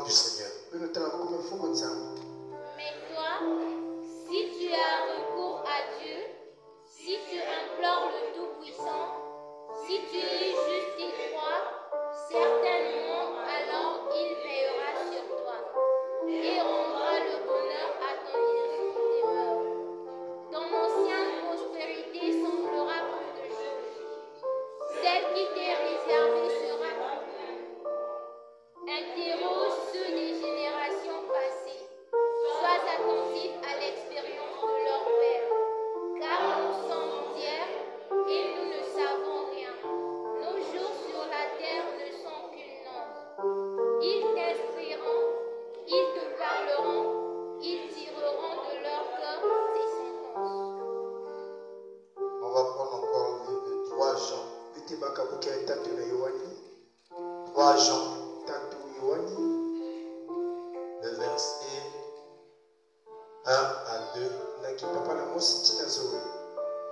du Seigneur. Mais toi, si tu as recours à Dieu, si tu implores le Tout-Puissant, si tu es juste et droit, certainement alors il veillera sur toi et rendra le bonheur à ton demeure. Ton ancienne prospérité semblera peu de choses. Celle qui t'est réservée sera plus grande. Interroge ceux des générations passées. Sois attentif à l'expérience de leur père, car nous sommes tiers et nous ne savons rien. Nos jours sur la terre ne sont qu'une nombre. Ils t'instruiront, ils te parleront, ils tireront de leur cœur tes sentences. On va prendre encore le livre de 3 Jean. 3 Jean, le verset 1 à 2.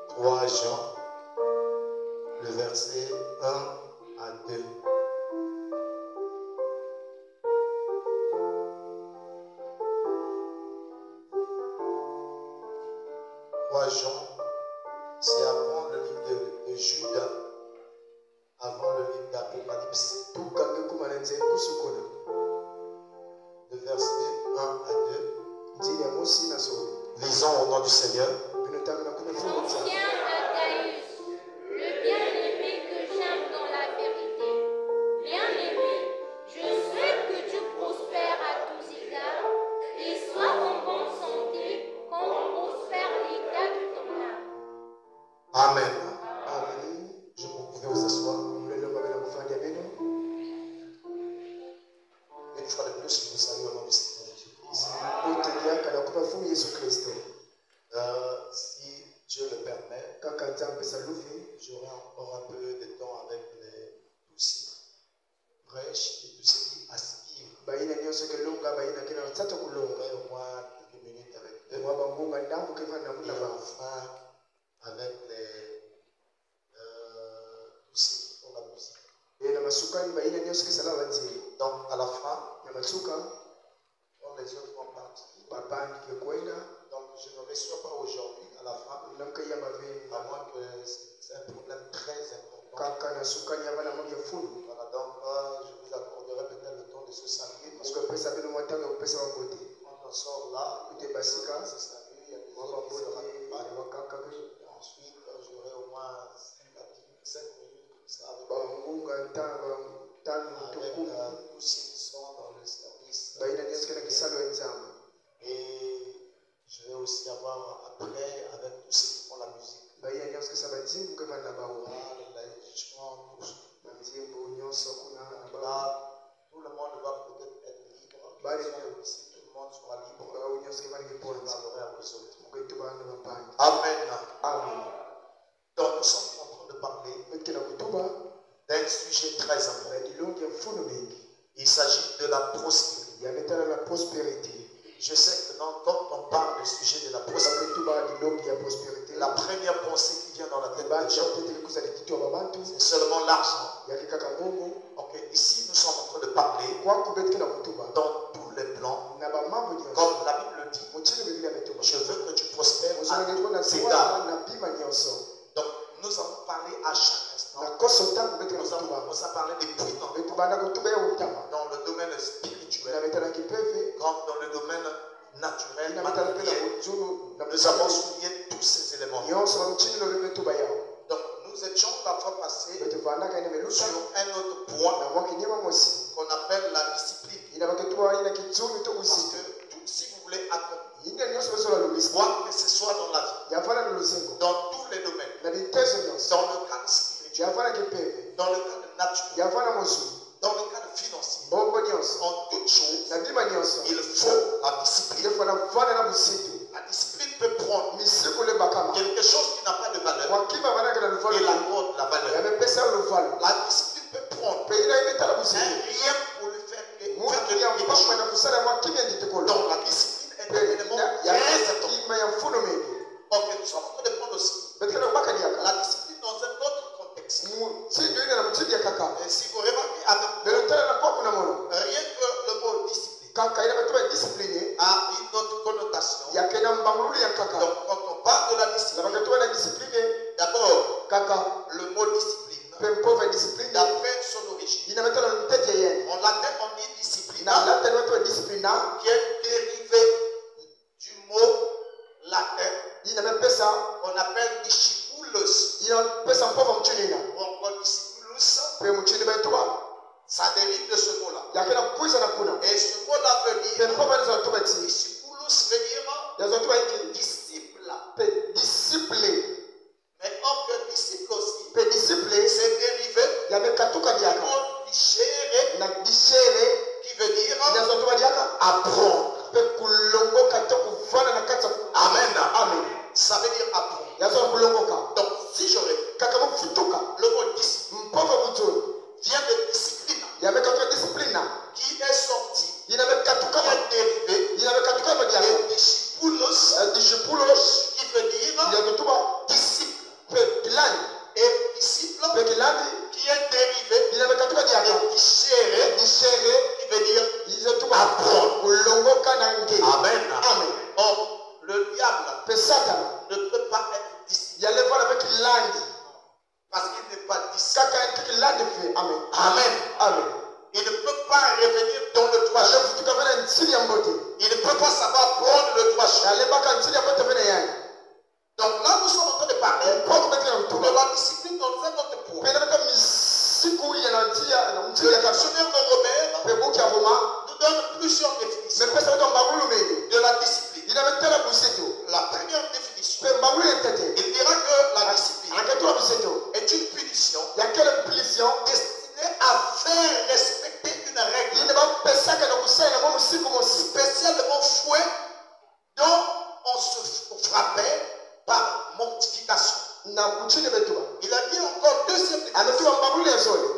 3 Jean, le verset 1 à 2. Jean, c'est avant le livre de Jude, avant le livre d'Apocalypse. Le verset 1 à 2. Lisons au nom du Seigneur. Mon chien Agaius, le bien-aimé que j'aime dans la vérité. Bien-aimé, je souhaite que tu prospères à tous égards et sois en bonne santé comme prospère l'état de ton âme. Amen. Je vous pouvez vous asseoir. Une fois de plus, je vous salue au nom du Seigneur Jésus-Christ. Si Dieu le permet, j'aurai encore un peu de temps avec tous ces prêches et tous ceux qui aspirent. J'aurai au moins quelques minutes avec eux. Et enfin, avec tous ceux qui font la musique. Donc, à la fin, quand les autres vont partir, donc je ne reçois pas aujourd'hui à la fin, à moins que c'est un problème très important. Voilà, donc je vous accorderai peut-être le temps de se saluer. Parce que quand on sort là, c'est salut, il y a des autres qui se raccompagnent. Ensuite, j'aurai au moins 5 minutes comme ça avec tous ceux qui sont dans le service. Et je vais aussi avoir après avec tous ceux qui font la musique. Là, les chants, là, tout le monde va peut-être être libre. Si tout le monde sera libre, je parlerai à vous autres. Amen. Donc nous sommes en train de parler d'un sujet très important. Il s'agit de la prospérité. Je sais que quand on parle du sujet de la prospérité, la première pensée qui vient dans la tête des gens, c'est seulement l'argent. Ok, ici nous sommes en train de parler dans tous les plans, comme la Bible dit, je veux que tu prospères à tous égards. Donc nous avons parlé à chaque instant. On a parlé des puissants dans le domaine spirituel, comme dans le domaine naturel, matériel. Nous avons souligné tous ces éléments. Donc nous étions la fois passée sur un autre point qu'on appelle la discipline. Parce que si vous voulez accomplir quoi que ce soit dans la vie, dans tous les domaines, dans le cadre spirituel, dans le cadre naturel, dans le cadre financier, en toute chose, il faut la discipline. La discipline peut prendre quelque chose qui n'a pas de valeur et l'accorder la valeur. La discipline peut prendre un rien pour lui faire tenir quelque chose. Donc la discipline est un élément très important. Ok, nous sommes en train de prendre aussi la discipline dans un autre contexte. Et si vous remarquez avec rien que le mot discipline, kaka ina bato discipliné a une autre connotation. ya kena mbangulu ya kaka Donc quand on parle de la la discipline, bato na discipliné d'abord kaka le mot discipline, pempo discipline d'après son origine. ina bato na tete yen En latin on dit disciplina, na latin bato disciplina qui est dérivé du mot latin ina mepesa qu'on appelle discipulus ina pesa mpo mchunina ou encore discipulus. pe mchuni bato Ça dérive de ce mot-là. ya kena kuisa na kuna Et ce mot-là veut dire, pempo ba zo tubati discipulus veut dire ya zo tubati disciple. pe disciple Mais or que disciple aussi, pe disciple c'est dérivé ya mekatuka du diaka mot discere, na dishere qui veut dire ya zo tubati diaka apprendre. pe kulongoka to kuvana na kata Amen. amen Ça veut dire apprendre. ya zo kulongoka Donc si je répète, kaka mfutuka le mot disciple mpova mutuni vient de discipline, ya mekatuka disciplina qui est sorti, ina mekatuka qui est dérivé ina mekatuka ma diaka de discipulus, discipulos qui veut dire ya kutuba disciple. pe kilani Et disciple, pe kilani qui est dérivé ina mekatuka diaka de discere, dishere qui veut dire izo tuba apprendre. kulongoka na nge Amen. amen Or, le diable pe satana ne peut pas être disciple ya levana pe kilandi parce qu'il n'est pas disciple. kaka enti kilandi fe amen Amen. amen Il ne peut pas revenir dans le droit chemin. alefutuka vena ntili ya mbote Il ne peut pas savoir prendre le droit chemin. alebaka ntili ya mbote vena yani Donc là, nous sommes en train de parler mpoko betela de kutuba la discipline dans un autre point. pena beta misiku ya na ntili ya Le dictionnaire de Romains pe buki ya Roma nous donne plusieurs définitions mepesa beta mbangulu mene de la discipline. ina betela buseto La première définition, pe mbangulu yentete il dira que la discipline akatola buseto est une punition ya kele mpilisiyo destinée à faire respecter une règle ina bapesaka na kusaina mwa musiku mosi spécialement fouet dont on se frappait par mortification. na kuchine betuba Il a dit encore deuxième définition. ametuba mbangulu ya zole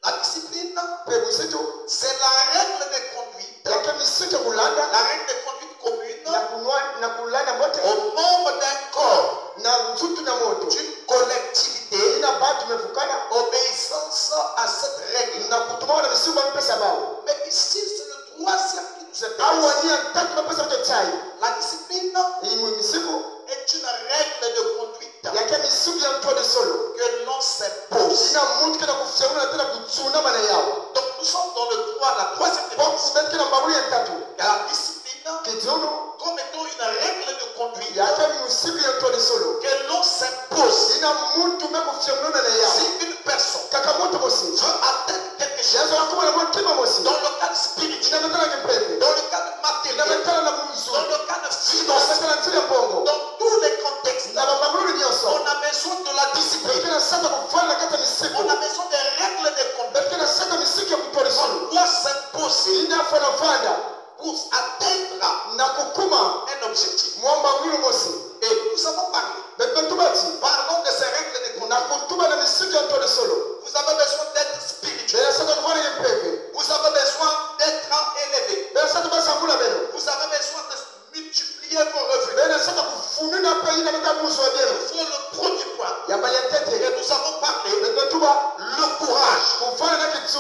La discipline, pe buseto c'est la règle de conduite, yake misiku ya kulanda la règle de conduite commune na kunwa na kulanda mote aux membres d'un corps, na nzutu na moto d'une collectivité, ina batu mefukana obéissance à cette règle. na kutuma na misiku bamepesa bao Mais ici, c'est le troisième qui nous intéresse. awani ya ntatu bapesa moto chai La discipline imwe misiku est une règle de conduite yake misiku ya ntode solo que l'on s'impose. ina muntu kena kufyauna tena kutsuna na yao Donc nous sommes dans la troisième définition. box bet kena mbangulu ya ntatu La discipline kijono comme étant une règle de conduite yake misiku ya ntode solo que l'on s'impose. ina muntu me kufyauna na yao Si une personne kaka moto mosi veut atteindre quelque chose yazo akuma na mtima mosi dans le cadre spirituel, ina metana ngepepe dans le cadre ina matériel, metana na bunzu dans le cadre ina financier, metana ntili ya mbongo dans tous les contextes, na bambangulu nyonso on a besoin de la discipline. bekena sata kufana kata misiku On a besoin des règles de conduite. bekena sata misiku ya kutode On solo doit s'imposer inafana fanda pour atteindre na kukuma un objectif. mwambangulu mosi Et nous avons parlé. betubati Parlons de ces règles de na conduite. kutuma na misiku ya ntode solo Vous avez besoin d'être spirituel. bena sata kufana ngepepe Vous avez besoin d'être élevé. bena sata basangula beno Vous avez besoin de multiplier vos revenus. bena sata kufunina pe ina beta muso Il beno faut le premier point. ya mayetete Et nous avons parlé betuba le courage. kufana na kitsu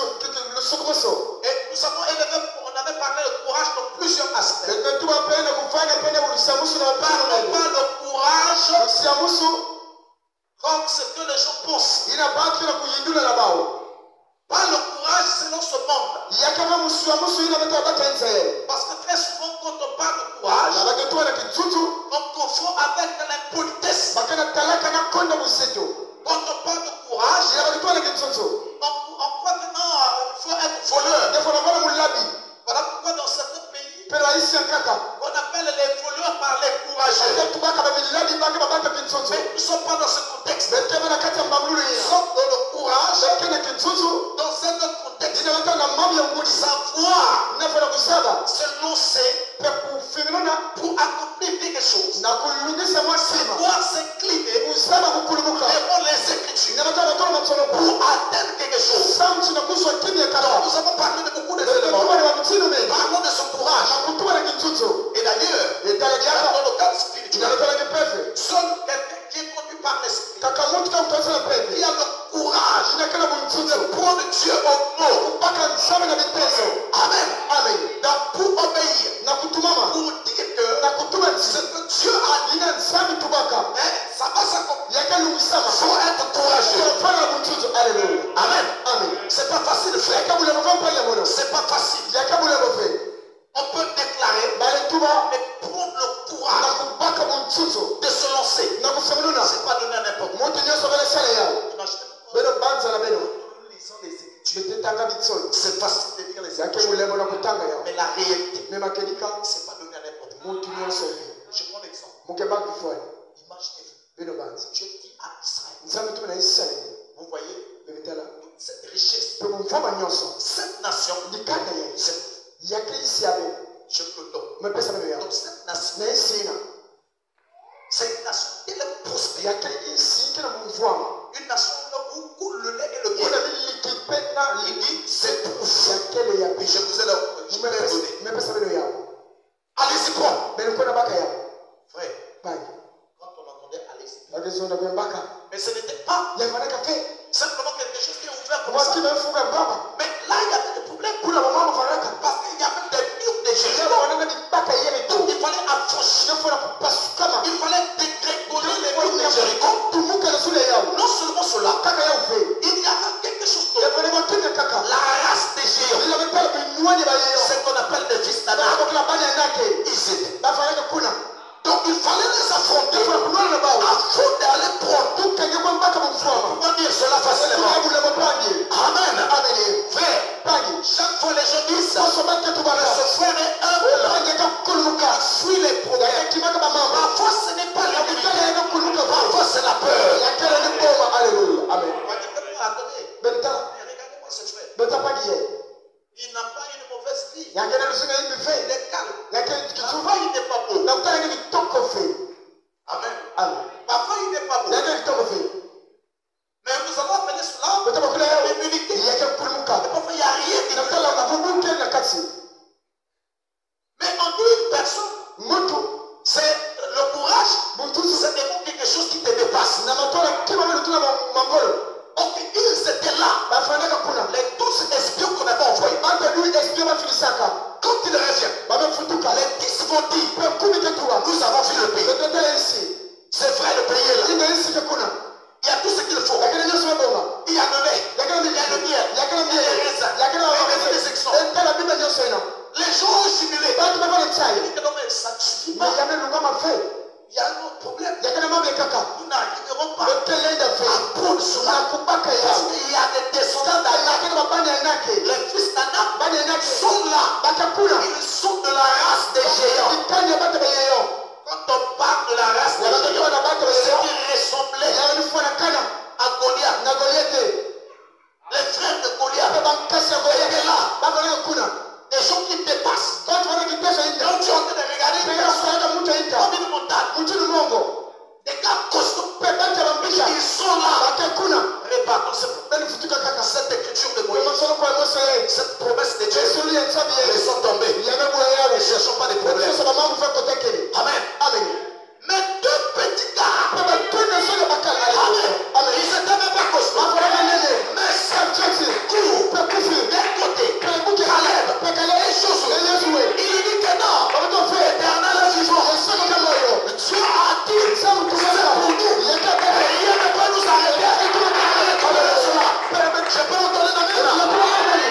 lusukumoso Et nous avons élevé, on avait parlé de courage dans plusieurs aspects. betuba pena kufanya pena usiamusu na Parlons bano pas le courage usiamusu comme ce que les gens pensent. ina baki na kuyindula na bao Pas le courage selon ce monde. yakama musiamusu ina beta batenze Parce que très souvent, quand on parle de courage, na baketuba na kitsutu on confond avec l'impolitesse. bakana talaka na konda musito Quand on parle de courage, ina baketuba na kitsutu on croit que non, il faut être voleur. defo na bana mulabi Voilà pourquoi dans certains pays, pero aisi yankaka on appelle les voleurs par les courageux. bakatubaka bamilabi baka babata kitsutu Mais nous ne sommes pas dans ce contexte. bekema na kati ya mbangulu Nous ina sommes dans le courage, bekena kitsutu dans un autre contexte. ina bata na mamu ya ngudi Savoir nafana kusaba se lancer pe kufinilona pour accomplir quelque chose. na kulungisa mwasima Savoir s'incliner kusaba kukulumuka devant les Écritures ina bata batona matsonoku pour atteindre quelque chose. samchi na kuswa kimya Donc, kala nous avons parlé de beaucoup de betuba éléments. na bamutino mengi Parlons de ce courage. na kutuba na kitsutu Et d'ailleurs, etala lyaka dans le cadre spirituel, inaleta na pepe seul quelqu'un qui est conduit par l'Esprit, kaka mutu kamutasa na il pepe a le courage inakala de mumtsutu prendre Dieu au mot. kupaka nzame na miteso Amen. amen Donc, pour Ça va s'accomplir. Il faut être courageux. Alléluia. Amen. Amen. C'est pas facile, frère. C'est pas facile. On peut déclarer, mais prendre le courage de se lancer. C'est pas donné à n'importe qui. Nous lisons les Écritures. C'est facile de lire les Écritures. Mais la réalité, c'est pas donné à n'importe qui. Je prends l'exemple. Imaginez-vous. Dieu dit à Israël. Vous voyez cette richesse, cette nation, je peux le donner. Donc cette nation, c'est une nation qui est prospère. Une nation où coule le lait et le miel. Il dit, c'est pour vous. Je vous ai donné. Allez-y, prends. Frère, quand on entendait allez-y, mais ce n'était pas simplement quelque chose qui est ouvert comme ça. Mais là, il y avait des problèmes. Parce qu'il y avait des murs de Jéricho. Donc il fallait affranchir. Il fallait dégrégoler les murs de Jéricho. Non seulement cela, il y avait quelque chose d'autre. La race des géants. C'est ce qu'on appelle les fils d'Anak. Ils étaient. Donc il fallait les affronter afin d'aller prendre. Comment dire cela facilement? Amen. Frère, chaque fois les gens disent ça. Ce frère est humble. Fuis les problèmes. Parfois ce n'est pas l'humilité. Parfois c'est la peur. Alléluia. Amen. Attendez. Regardez-moi ce frère. Il n'a pas une mauvaise vie. Il est calme. Parfois il n'est pas beau. Amen. Parfois il n'est pas beau. Mais nous allons appeler cela l'humilité. Parfois il n'y a rien qui nous. Mais en une personne, c'est le courage, c'est quelque chose qui te dépasse. Ok, ils étaient là. Les 12 espions qu'on avait envoyés. Quand ils reviennent, les 10 vont dire, nous avons vu le pays. C'est vrai, le pays est là. Il y a tout ce qu'il faut. Il y a le lait, il y a le miel, il y a les raisins, il y a des exemples. Les gens ont jubilé. Ils disent non mais ça ne suffit pas. Il y a un autre problème. Nous n'arriverons pas à prendre cela. Parce qu'il y a des descendants d'Anak. Les fils d'Anak sont là. Ils sont de la race des géants. Quand on parle de la race des géants, c'est qui ressemblait à Goliath. Les frères de Goliath étaient là. Des gens qui dépassent. Quand tu es en train de regarder, comme une montagne. Des gars costauds. Ils sont là. Répartons cette écriture de Moïse. Cette promesse de Dieu. Ils sont tombés. Ne cherchons pas des problèmes. Amen. Mais deux petits gars. Amen. Ils n'étaient même pas costauds. Mais c'est court. D'un côté, Caleb et Josué. Il dit que non. Éternel vivant. Dieu a dit, c'est pour nous. Rien ne peut nous arrêter. Je peux entendre la même.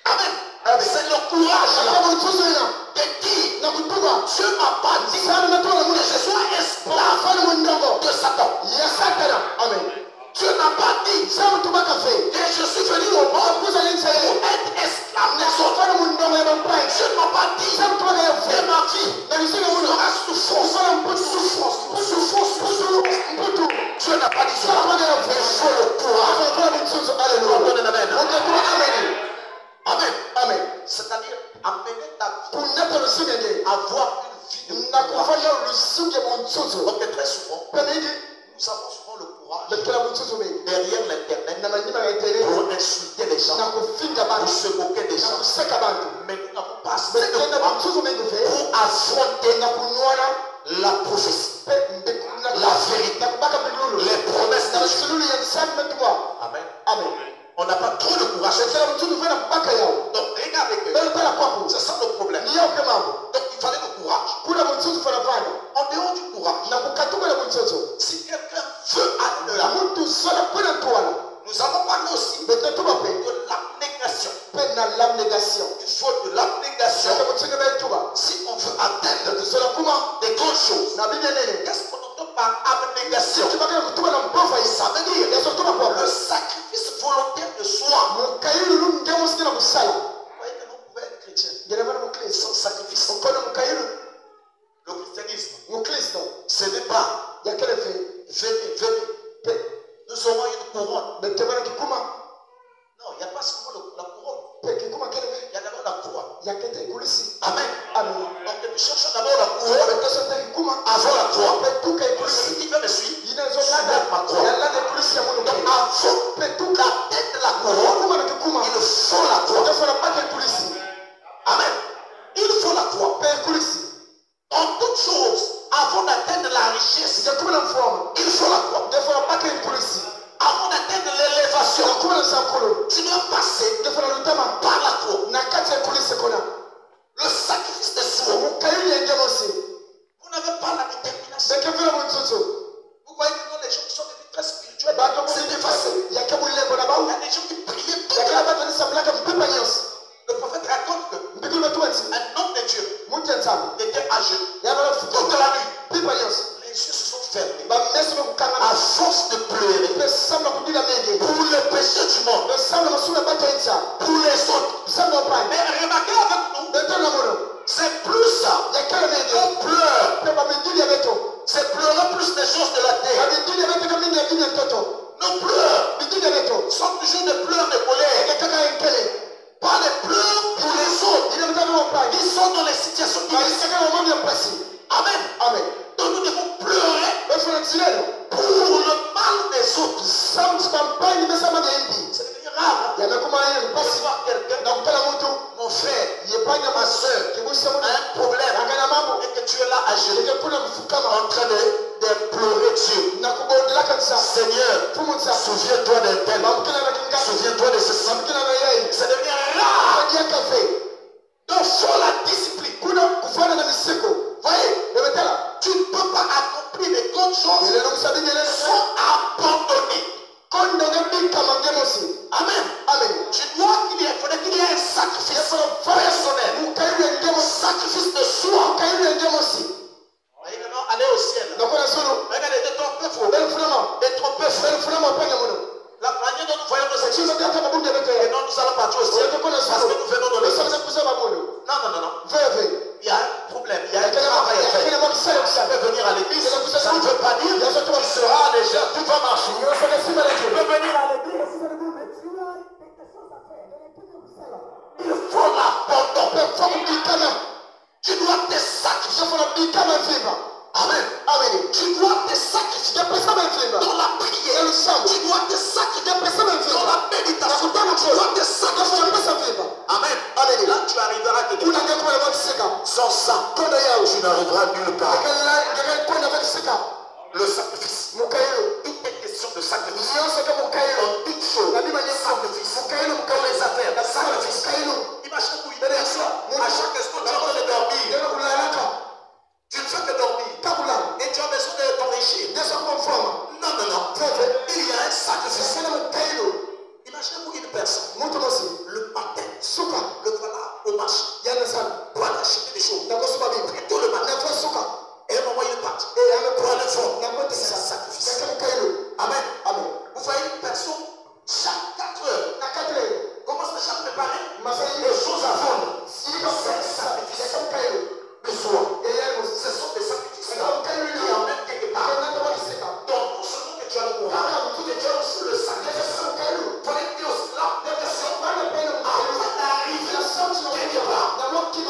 Amen. C'est le courage de dire, Dieu m'a pas dit que je sois esclave de Satan. Amen. Dieu n'a pas dit que je suis venu au monde pour être esclave des autres. Dieu ne m'a pas dit que ma vie sera souffrance. Dieu n'a pas dit cela. Il faut le courage. Amen. C'est-à-dire amener ta vie, avoir une vie de courage. Donc très souvent, nous avons souvent le courage derrière l'internet pour insulter les gens, pour se moquer des gens. Mais nous n'avons pas assez de courage pour affronter la prophétie, la vérité, les promesses de Dieu. Amen. On n'a pas trop de courage. Donc regardez, c'est ça le problème. Donc il fallait le courage. En dehors du courage, entourage. na kukatuka na mtoto Si quelqu'un veut aller de là, mtu zola kwenda tuala nous allons parler aussi bete tuba pe de l'abnégation. pe na l'abnégation Il faut de l'abnégation saka mutsinga be tuba si on veut atteindre zola kuma des grandes choses. na biblia nene Qu'est-ce qu'on entend par abnégation? tibaka kutuba na mpova Ça veut dire ya sotuba kwa le sacrifice volontaire de soi. mukayilu lu ngemo sikina musala Vous voyez que nous pouvons être chrétiens ngerevana mukristo sans sacrifice. ukono mukayilu Le christianisme, mukristo ce n'est pas yakele fe venez, pe nous aurons une couronne. betebana kikuma Non, il n'y a pas seulement la couronne. pe kikuma kele Il y a d'abord la croix. yakete kulisi Amen. amen Donc nous cherchons d'abord la couronne betesonte kikuma avant la croix. pe tuka Celui ikulisi qui veut me suivre, yinazolanda ma croix. yalanda ikulisi ya munu Donc pe avant pe tuka d'atteindre la couronne, kuma na kikuma il faut la croix. defana pake ikulisi Amen. Il faut la croix. pe ikulisi En toute chose, avant d'atteindre la richesse, ngekuma na mfuama il faut la croix. defana pake ikulisi Avant d'atteindre l'élévation, nakuma na sankolo tu dois passer defana lutama par la croix. na kati ya ikulisi kona Le sacrifice de soi. mukayili ya ngemosi Vous n'avez pas la détermination. bekevela mutsutu Vous voyez que les gens qui sont devenus très spirituels, bato c'était facile. yake mulembo na Il bau y a des gens qui priaient tout yakela le temps. bato nisamulaka mpepa nyonso Le prophète raconte que mbikulu batuwati un homme de Dieu mutu ya nzambe était âgé yabala toute futuka la nuit. mpepa nyonso Les yeux se sont fermés. bameso À bekukangana force de pleurer mpe samna kudila menge pour le péché du monde, besamna masula bato etya pour les autres. samna opai Mais remarquez avec nous, betona mono c'est plus ça. yakela menge On pleure. mpe bamidili ya beto C'est pleurer plus des choses de la terre. bamidili ya beto kamini ya dini ya ntoto Nos pleurs midili ya beto sont toujours des pleurs de colère. ekekaka enkele Pas des pleurs pour les autres. ine mutana opai Ils sont dans les situations difficiles. balisekaka mamami ya mpasi Amen. amen Donc nous devons pleurer befuna tilelo pour le mal des autres. samti bampanyi besama beembi C'est devenu rare. yamekuma ye De mpasi voir quelqu'un, nakutala mutu mon frère, yepanya ma soeur, kibusa a mutu un problème angana mambo et que tu es là à genoux ekekuna mfukama en train de pleurer Dieu. nakubondelaka nsa Seigneur, fumunsa souviens-toi d'un tel. bamukila na kinga Souviens-toi de ceci. bamukila na yai C'est devenu rare. adiaka fe Donc faut la discipline. kuna kufana na misiko Voyez, ebetala tu ne peux pas accomplir les grandes choses elelo musabinyelele sans abandonner. kondonge bikama ngemosi Amen. amen Tu dois il faudrait qu'il y ait un sacrifice personnel. mukayilu ya ngemosi Sacrifice de soi. mukayilu ya ngemosi Voyez maintenant, aller au ciel. nakona solo Regardez, de ton peu faux. bel funama De ton peu faux. bel funama opanya muno La manière dont nous voyons nos chino existences. kaka mabunde beto Et ya non, nous allons partir au ciel. oyekekona Parce solo que nous venons de l'église. osabisa kusema muno Non, non, non, non. veve Il y a un problème. Il y a un travail à faire. yakele makisale Tu kusaba peux venir à l'église. Ça ne veut pas dire que tu seras déjà, tout va marcher. Tu peux venir à l'église. Il faut l'abandon. Tu dois te sacrifier. Amen. Amen. Tu dois te sacrifier dans la prière. Tu dois te sacrifier dans la méditation. Tu dois te sacrifier. Amen. Amen. Là, tu arriveras à te dépasser. Sans ça, tu n'arriveras nulle part. Le sacrifice. Tout est question de sacrifice. En toute chose. Sacrifice. Dans les affaires. Sacrifice. Imagine pour une personne. À chaque instant, tu es en train de dormir. Tu ne fais que dormir. Et tu as besoin de t'enrichir. Non, non, non. Il y a un sacrifice. Imagine pour une personne. Le matin. Le voilà au marché. Pour aller acheter des choses. Et tout le matin. Et à un moment, il part. Pour aller fort. C'est un sacrifice. Amen. Amen. Vous voyez une personne, chaque 4 heures, commence déjà à préparer les choses à vendre. C'est un sacrifice. De soi. Ce sont des sacrifices. Qui emmènent quelque part. Donc, non seulement que tu as le pouvoir, mais tu as aussi le sacrifice. Fallait dire aussi là, avant d'arriver quelque part.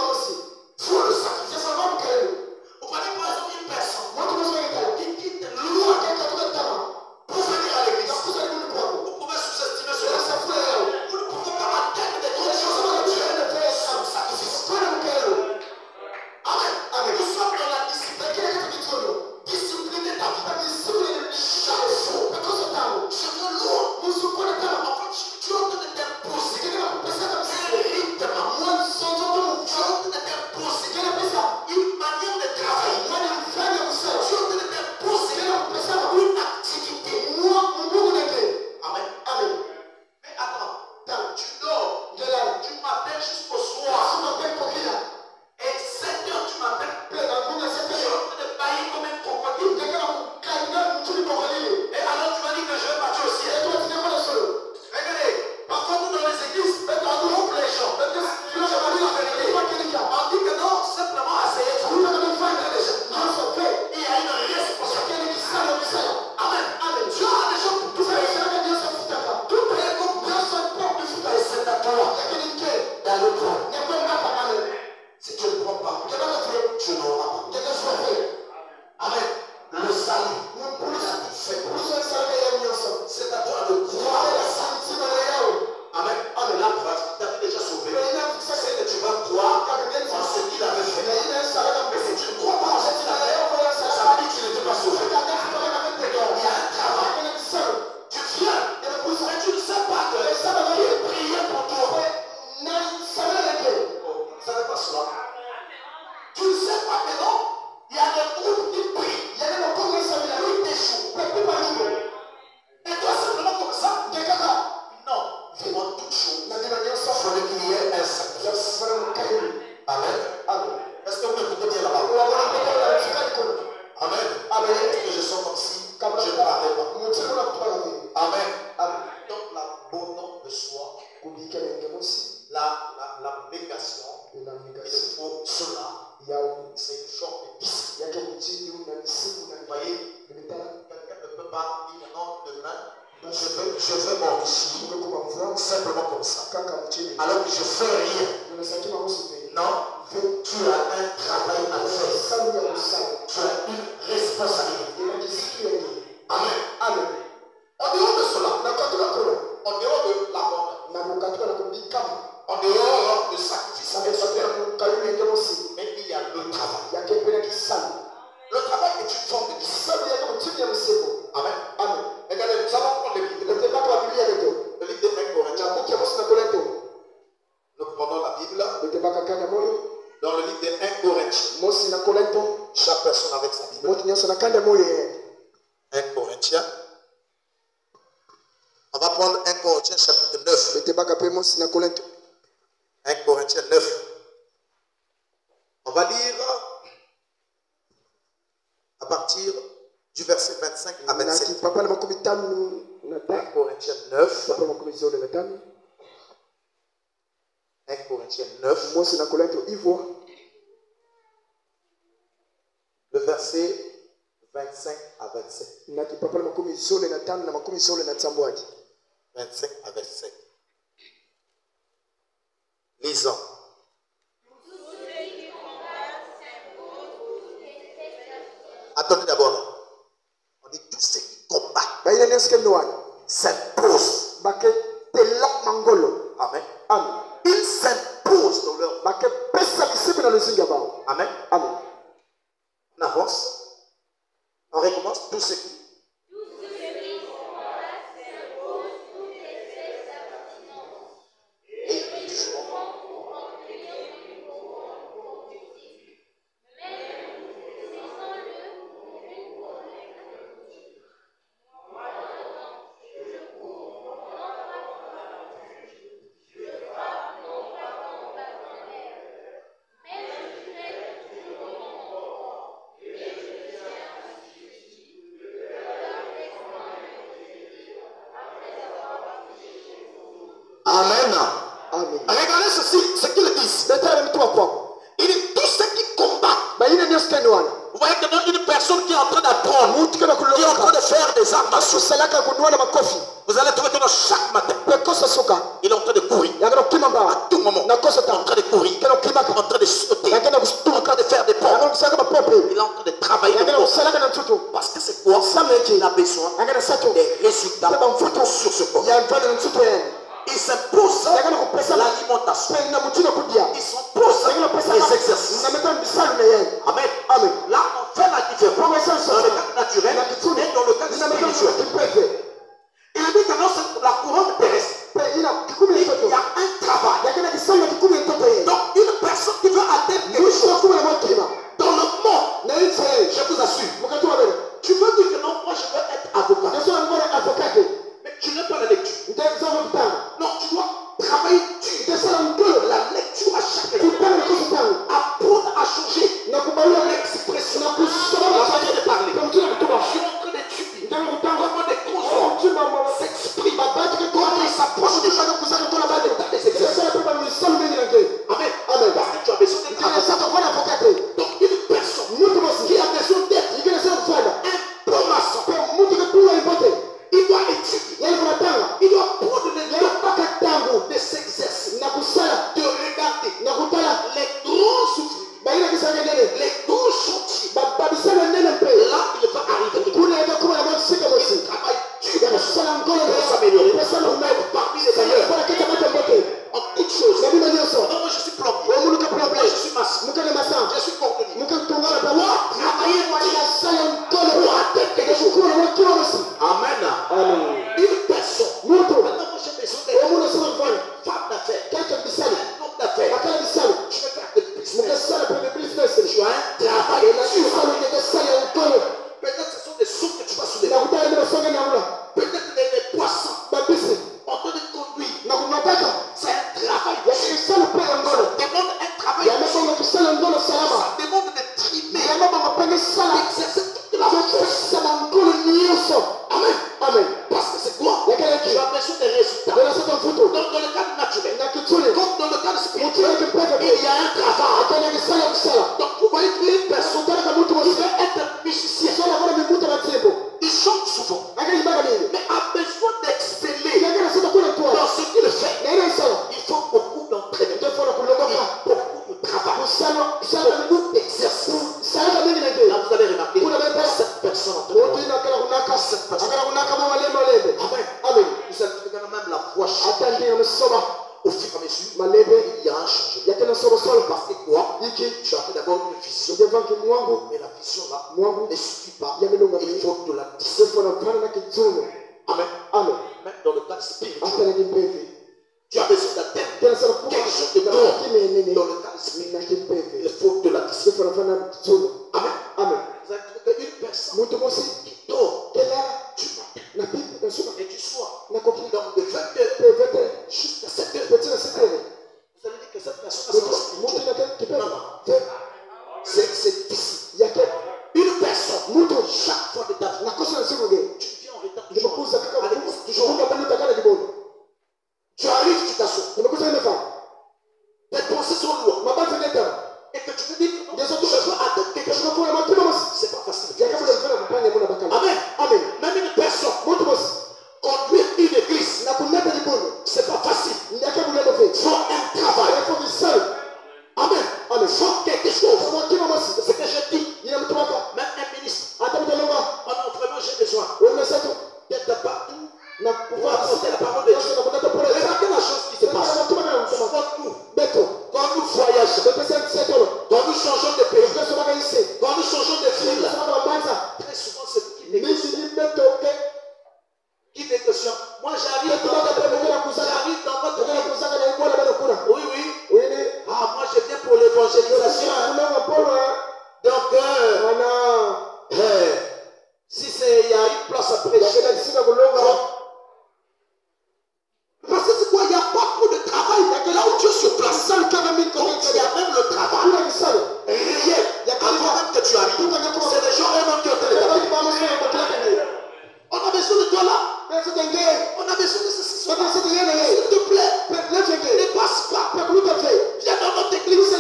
faut cela. C'est une sorte de disque. Vous voyez, quelqu'un ne peut pas dire non demain. Je veux m'enrichir simplement comme ça. Alors que je fais rien. Non, tu as un travail à faire. Tu as une responsabilité. Amen. Amen. En dehors de cela, en dehors de la mort, en dehors de sacrifice, mais il y a le travail. Le travail est une forme de discipline. Amen. Amen. Regardez, nous allons prendre le livre. Le livre de 1 Corinthiens. Nous prenons la Bible. Dans le livre de 1 Corinthiens. Chaque personne avec sa Bible. 1 Corinthiens. On va prendre 1 Corinthiens chapitre 9. 1 Corinthiens 9. On va lire à partir du verset 25 à 27. 1 Corinthiens 9. 1 Corinthiens 9. Le verset 25 à 27. 25 à 27. Lisons. Attendez d'abord là. On dit tout ce qui combat s'impose. Amen. Amen. Ils s'imposent dans leur vie. Amen. Amen. On avance. On recommence tout ce qui. Amen. Amen. Regardez ceci, ce qu'ils disent. Il dit tout ce qui combat. Vous voyez que dans une personne qui est en train d'apprendre, qui est en train de faire des arts martiaux, vous allez trouver que dans chaque matin, il est en train de courir. À tout moment, il est en train de courir, en train de sauter, en train de faire des ponts. Il est en train de travailler. Parce que c'est quoi? Il a besoin des résultats sur ce corps. Ils s'imposent l'alimentation. Ils s'imposent les exercices. Amen. Amen. Là, on fait la différence dans le cadre naturel et dans le cadre spirituel. Il dit que dans la couronne terrestre, il y a un travail. Donc, une personne qui veut atteindre quelque chose dans le monde, je vous assure, tu veux dire que non, moi je veux être avocat. Mais tu n'as pas la lecture. Non, tu dois travailler dur. La lecture à chaque jour. Apprendre à changer l'expression, la manière de parler. Je suis en train d'étudier comment des consonnes s'expriment, comment ils s'approchent des choses. Amen. Amen. Parce que tu as besoin d'être avocat. Donc une personne qui a besoin d'être un bon maçon, il doit étudier, il doit prendre le temps de s'exercer, de regarder les grands souffles, les grands chantiers. Là, il va arriver. Il travaille dur pour s'améliorer, pour parmi les meilleurs en toutes choses. Non, moi je suis plombier, moi je suis maçon, je suis cordonnier. Moi, travailler pour atteindre quelque chose. Amen. Une personne. Maintenant, moi j'ai besoin d'être une femme d'affaires, un homme d'affaires. Je vais faire des business. Tu as un travail. Peut-être ce sont des soupes que tu vas soulever. Peut-être des poissons. On te conduire. C'est un travail. Ça demande un travail. Ça demande de trimer. D'exercer toute la force. Amen. Amen. Parce que c'est quoi? Tu as besoin des résultats. Dans le cadre naturel. Comme dans le cadre spirituel. il y a un travail. Donc vous voyez qu'une personne qui veut être musicien, il chante souvent, mais a besoin d'exceller dans ce qu'il fait. Il faut beaucoup d'entraînement, beaucoup de travail, beaucoup d'exercice. Là, vous avez remarqué, cette personne en train de Amen. Vous avez même la voix chantée. Au fur et à mesure, il y a un changement. Parce que quoi? Tu as fait d'abord une vision. Mais la vision là ne suffit pas. Il faut de la discipline. Amen. Même dans le cadre spirituel, tu as besoin d'atteindre quelque chose de grand. Dans le cadre spirituel, il faut de la discipline. Amen. Vous avez trouvé une personne qui dort. Et du soir, donc de 20h jusqu'à 7h, vous allez dire que cette personne a non. C'est difficile. Il y a une personne, chaque fois de ta vie, tu viens en retard toujours. Tu arrives, tu t'assois. Tes pensées sont lourdes. Et que tu te dis que non, je veux atteindre quelque chose. C'est pas facile. Amen. Même une personne conduire une église, c'est pas facile. Il faut un travail. Amen. Il faut quelque chose. C'est ce que je dis. Même un ministre. Oh non, vraiment j'ai besoin d'être partout pour apporter la parole de Dieu. Regardez la chose qui se passe. Quand nous voyageons, quand nous changeons de pays, quand nous changeons de ville, très souvent c'est qui négocie. Moi j'arrive dans votre ville. Oui. Ah, moi je viens pour l'évangélisation. Donc, si il y a une place à prêcher, parce que c'est quoi? Il n'y a pas trop de travail. Là où tu es sur place, donc il y a même le travail réel. Avant même que tu arrives, c'est les gens eux-mêmes qui ont été les. On a besoin de toi là. On a besoin de ceci. S'il te plaît, ne passe pas. Viens dans notre église.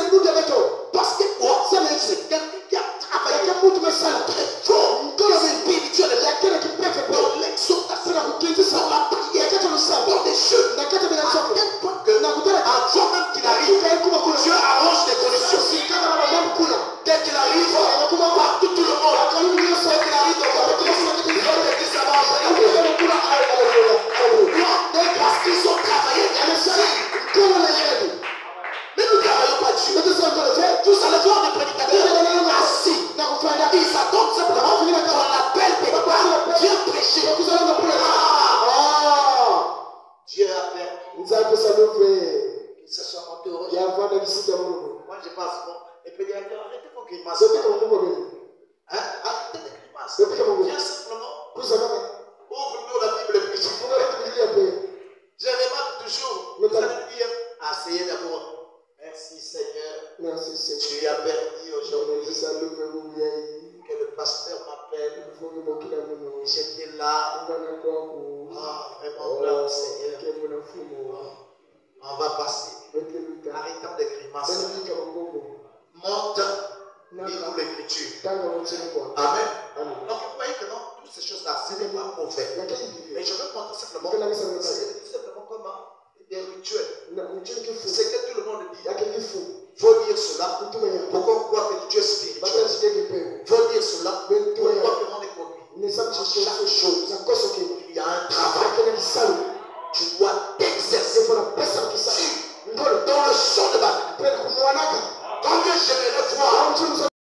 Parce que quoi? C'est quelqu'un qui a travaillé très fort dans le spirituel, dans l'exhortation, dans la prière, dans des jeux. À quel point que avant même qu'il arrive, Dieu arrange des conditions. Dès qu'il arrive, partout tout le monde, dès qu'il arrive dans votre église, ça va parce qu'ils ont travaillé. Mais nous ne travaillons pas dessus. Tous allez voir des prédicateurs assis. Ils attendent simplement qu'on appelle quelque part. Viens prêcher. Dieu a permis qu'il se soit monté au rejet. Moi je passe bon. Les prédicateurs, arrêtez vos grimaces. Arrêtez les grimaces. Viens simplement. Ouvre-nous la Bible et prie. Je remarque toujours. Vous allez dire, asseyez d'abord. Merci Seigneur. Tu as permis aujourd'hui que le pasteur m'appelle. J'étais là. Vraiment là, Seigneur. On va passer. Arrêtons des grimaces. Monte. Lis-nous l'écriture. Amen. Donc vous voyez que dans toutes ces choses-là, ce n'est pas mauvais. Mais je veux montrer simplement, c'est simplement comme des rituels. C'est que tout le monde dit. Il faut dire cela pour qu'on croit que Dieu est spirituel. Il faut dire cela pour qu'on croit que l'on est conduit. Chaque chose, il y a un travail. Tu dois t'exercer dans le champ de bataille. Quand j'aimerais voir